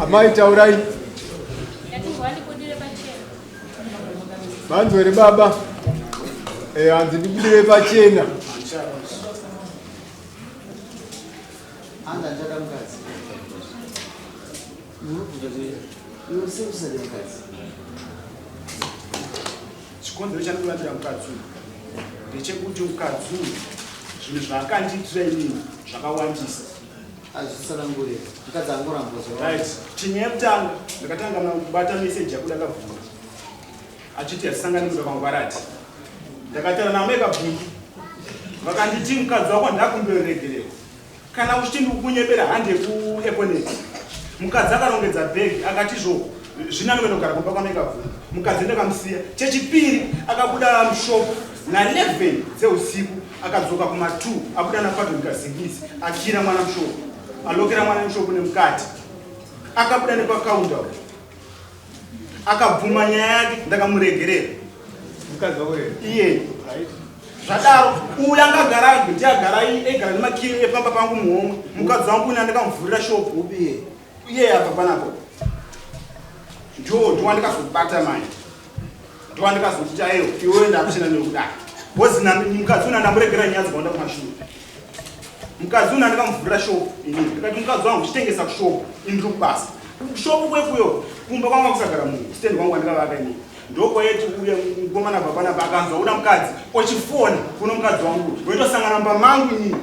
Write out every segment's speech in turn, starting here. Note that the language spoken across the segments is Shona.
Amai taurai. Manzwere baba. Hanzi ndibudire pachena. Anda njada mkazi. Usebenzele mkazi. Chikondo chanikulandira mukadzi ndechekuti mukadzi zvinhu zvakanditraining zvakawandisa azvisanangurira mukadzi angorambozo right chinya yekutanga ndakatanga kubata meseji yakuda kabvungu achiti yasangani muda kwangwarati ndakataura navo mekabvungu vakanditi mukadzi wako ndakumberegerera kana uchitindi kukunyebera hande kueponeti mukadzi akarongedza bhegi akati zvoko zvinanovenogara kumba kwamekabvungu mukadzi ndakamusiya chechipiri akabuda mushopu na11 dzeusiku akadzoka kuma2 abuda napadhonikazingizi akira mwana mushopu alokera mwana mushopu nemukati akabuda nepakaunda akabvuma nyaya yake ndakamuregerera Mukadzi wako iye zvadaro uyu angagara ndiagara egara nemakiri epamba pangu muhomwe mukadzi wangu una ndikamuvhurira shopu ubiye iye apa panapo ndowandikazobata manje ndowandikazoti aiyo iwe ndakuchena nekudai bozi mukadzi una ndamuregera nyaya dzikaunda kumashure mukadzi una ndikamuvhurira shopu ini ndikati mukadzi wangu uchitengesa kushopu ini ndiri kubasa kushopu kwekuyo kumba kwanga kusagara munhu stendi kwangu andikavaka ini ndokwaiti uye mukomana papanapa akanzwa uda mukadzi ochifona kuno mukadzi wangu weitosangana pamangu inini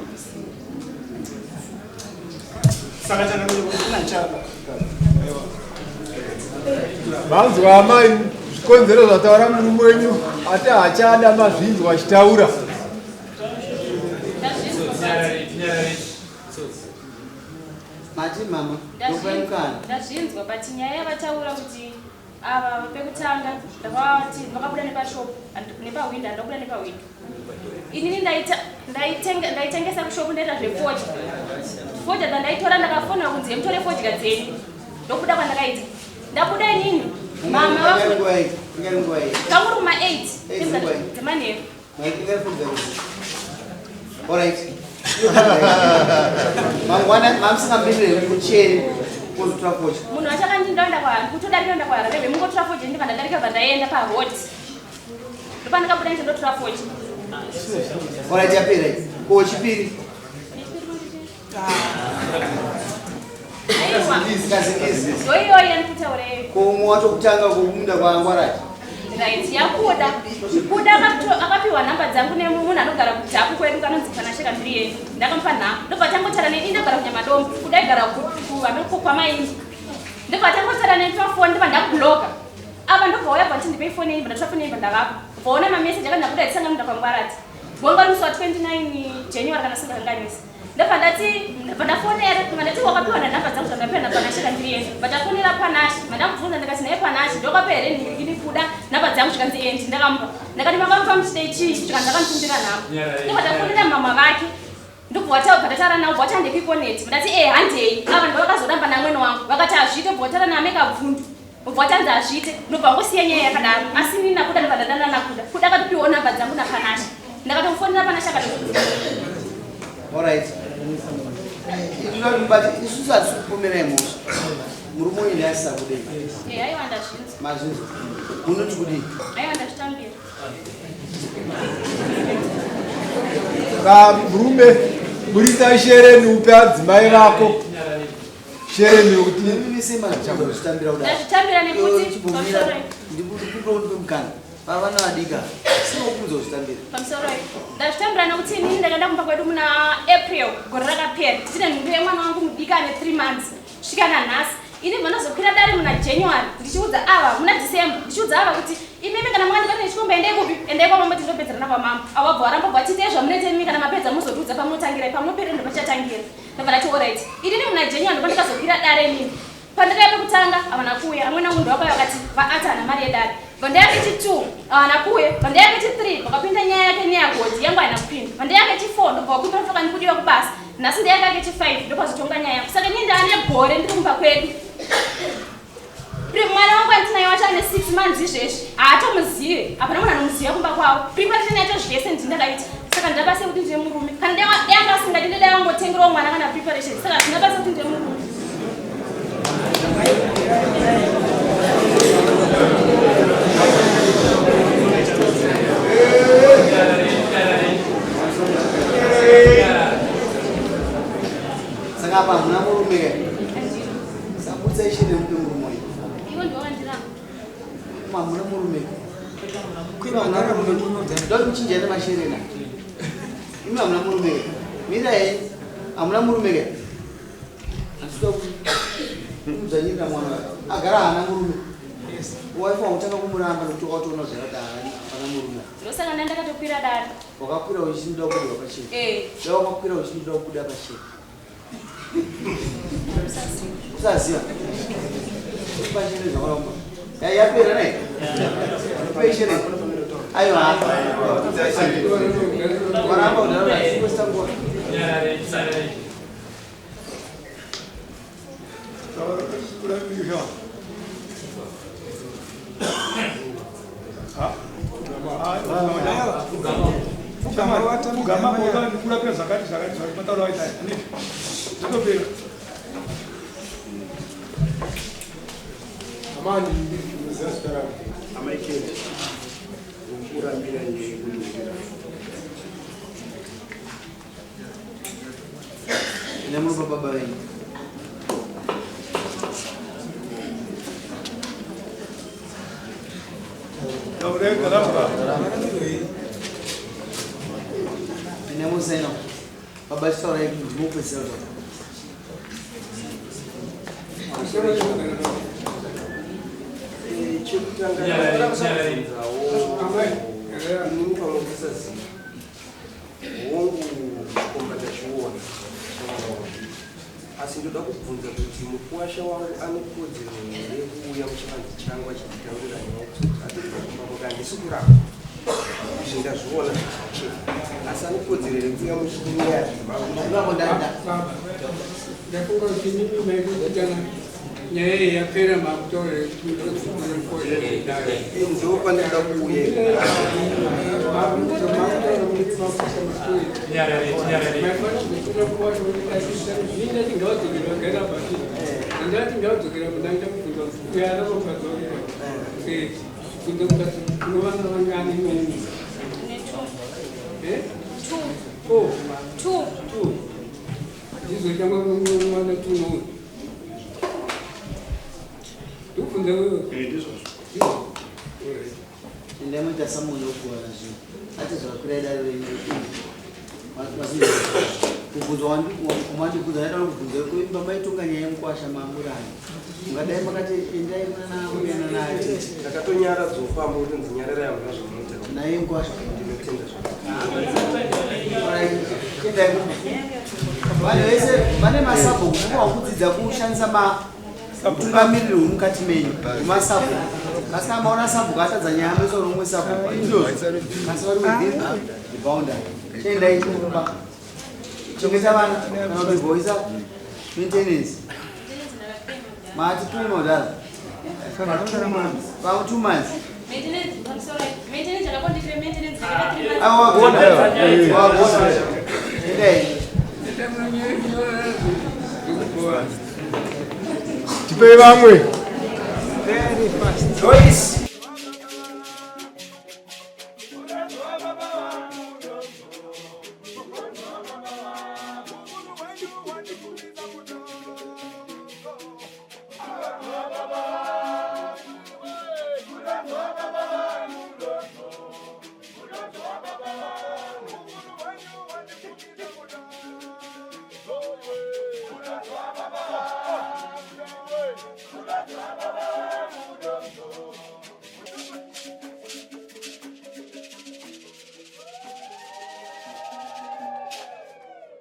saka chandainachaka Manzwa amai zvikonzero zvataura murume wenyu ati hachada mazvinzwa achitaura. mati mama ndopaimukana ndazvinzwa but nyaya yavataura kuti ava pekutanga ndakati vakabuda nepashopu nepahwindo handakubuda nepahwindo inini ndaitengesa kushopu ndaita zvefodya fodya dzandaitora ndakafonera kunzi mutore fodya dzenyu ndokuda kwandakaita ndabuda inini mama kamuri kuma8 dzemanheru mangwana mamsingapindire kucheri kuzotora fodya munhu achakandindaenda kwaari kutodarikaenda kwaari reve mungotora fodya ndika ndadarika bvandaenda pahoti ndopandikabuda nje ndotora fodya orit yapera ko chipiri kazingizi ndoiyoyo yanikutaurei komwe watokutanga kumunda kwangwarati right yakuda kuda akapiwa nhamba dzangu nemunhu anogara kudhaku kwedu kanonzi Panasheka ndiriye ndakamupa nhamba ndobva tangotara nei ndagara kunyamadombo kudaigara kwamaini ndobva tangotara nei pafoni ndobva ndakubloka apa ndobva uya bva chindipei foni yeimba ndatora foni yeimba ndakapa vaona mameseji akandakuda tisanga muda kwangwarati gwanga musi wa 29 January kana singakanganisi ndobva ndafonera ndati wakapiwa nhamba dzangu zvandapiwa naPanasheka ndiriye vatafonera Panashi vandakubvunza ndikati naye Panashi ndokapa here ini kuda nhamba dzangu zvikanzi endi ndakamupa ndakati makamupa muchidei chii zvika ndakanditumira nhamba ndobva tafonera mama vake ndobva vatataura navo bva vatandekuikoneti ndati handei ava ndo vakazoramba namwene wangu vakati hazviite bva vatara naamekabvundu bva vatanzi hazviite ndobva ngosiya nyaya yakadaro asi nini nakuda ndobva ndadana nakuda kuda akatipiwawo nhamba dzangu naPanashi ndakatomufonera Panashi akati alright but isusu hatisikupomerai mhosva murume uyu ndiasisa kudei aiwa ndazvinzi mazvinzi munoti kudii aiwa ndazvitambira Murume burisa shereni upe adzimai vako. Shereni kuti misemaachambozvitambira ndazvitambira nekuti ndikutoonipe mukana pavanoadika sinokunza kuzvitambira pamusoro ndazvitambira nekuti inini ndakaenda kumba kwedu muna April gore rakapera tichine nhumbi yemwana wangu mudiki ane 3 months kusvika nanhasi ini vanozokwira dare muna January ndichiudza ava muna December ndichiudza ava kuti imimi kana mwandikati nechikomba endei kupi endei kwamamba tindopedzera nakwamamba avabva varamba bva chitei zvamunete imi kana mapedza muzotiudza pamunotangira pamunopera ndopachatangira ndobva ndati alright inini muna January ndobva ndikazokwira dare nini pandakaya pekutanga havana kuuya amwe namunhu vakauya vakati vaati hana mari yedare vandayake chi2 havana kuuya vandayake chi3 vakapinda nyaya yake neyagodhi yangu haina kupinda vandayake chi4 ndobva wakuita kutoka ndikudiwa kubasa nhasi ndayake chi5 ndokwazotonga nyaya yangu saka inini ndaane gore ndiri kumba kwedu mwana wangu andinaye wacho ane 6 months izvezvi haatomuzive hapana munhu anomuziva kumba kwavo preparation yacho zvese ndindakaita saka ndinabasa kuti ndiye murume kana danga asingadi ndidai wangotengerawo mwana kana preparation saka ndinabasa kuti ndiye murume Sangapa muna murume. Sabutsa ishine murume. Iwo ndio wandira. Muna murume. Kuiba mwana murume. Ndio mchinjene masherena. Imwa muna murume. Mira amuna murume. Stop. Muzanyira mwana. Agara ana murume. Wife utaka kumuramba kuti watoona zvakada ana murume. Ndosaka nenda katopira dara. Wakakwira uchinda kuda pachini. Leo wakakwira uchinda kuda pachini. Usaziva. Pachini zvakaramba. Yapera ne? Pachini. Ayo hapa. Waramba unaramba sikustango. Baba história aí do mundo pensando. Assim ndoda kubvunza kuti mukuwasha wangu anokodzero here kuuya muchivanze changu achititaurira nyaya atirikumbamokandisikura zvindazviona asi anokodzero here kuuya muchinyaya ndafunga kuti ndimaiokutana nyaya iyi yapera makutaurira ndopandinoda kuuya Ndemita samuno kuwana zvinhu ati zvakakwira dare renyu kubvunzwa wandikubvunza ndaida kubvunza kuimba maitonga nyaya yemukwasha maamurani ungadai makati endai muna naye ndakatonyara dzofamba kuti nzinyarara yangu nazvomuita naye mukwasha ndinotenda vanhu vese vane masabho kuva wakudzidza kushandisa mutungamiriri wemukati menyu masabho kasi kama maona sabho katadza nyaya mesoro umwe sabho kasi vari within the boundary chiendai kumba chengeta vana kana kuti voisa maintenance mati 2 months pamwe 2 months wagona endai Tipei vamwe. Joyce.